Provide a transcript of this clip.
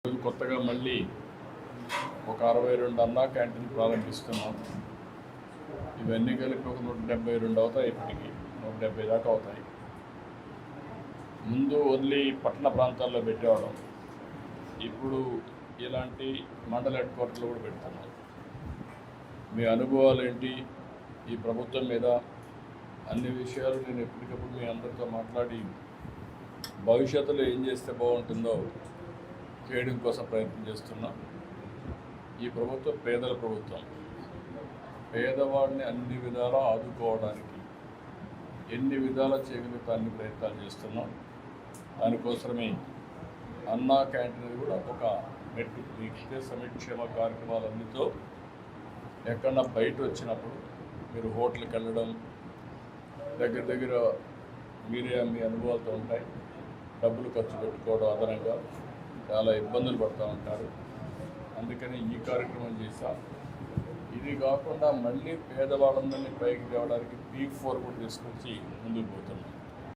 కొత్తగా మళ్ళీ ఒక 62 అన్నా క్యాంటీన్ ప్రారంభిస్తున్నాం. ఇవన్నీ కలిపి ఒక 172 అవుతాయి. ఇప్పటికి 170 దాకా అవుతాయి. ముందు ఓన్లీ పట్టణ ప్రాంతాల్లో పెట్టేవాళ్ళం. ఇప్పుడు ఇలాంటి మండల హెడ్ క్వార్టర్లో కూడా పెడుతున్నాం. మీ అనుభవాలు ఏంటి ఈ ప్రభుత్వం మీద? అన్ని విషయాలు నేను ఎప్పటికప్పుడు మీ అందరితో మాట్లాడి భవిష్యత్తులో ఏం చేస్తే బాగుంటుందో చేయడం కోసం ప్రయత్నం చేస్తున్నాం. ఈ ప్రభుత్వం పేదల ప్రభుత్వం. పేదవాడిని అన్ని విధాలా ఆదుకోవడానికి ఎన్ని విధాలా చేయగలిగితే అన్ని ప్రయత్నాలు చేస్తున్నాం. దానికోసమే అన్నా క్యాంటీన్ కూడా ఒక మెట్టు నిత్య సంక్షేమ కార్యక్రమాలన్నితో ఎక్కడన్నా బయట వచ్చినప్పుడు మీరు హోటల్కి వెళ్ళడం దగ్గర మీరే మీ అనుభవాలతో ఉంటాయి. డబ్బులు ఖర్చు పెట్టుకోవడం అదనంగా చాలా ఇబ్బందులు పడుతూ ఉంటారు. అందుకని ఈ కార్యక్రమం చేశాం. ఇది కాకుండా మళ్ళీ పేదవాళ్ళందరినీ పైకి తేవడానికి P4 కూడా తీసుకొచ్చి ముందుకు పోతున్నాం.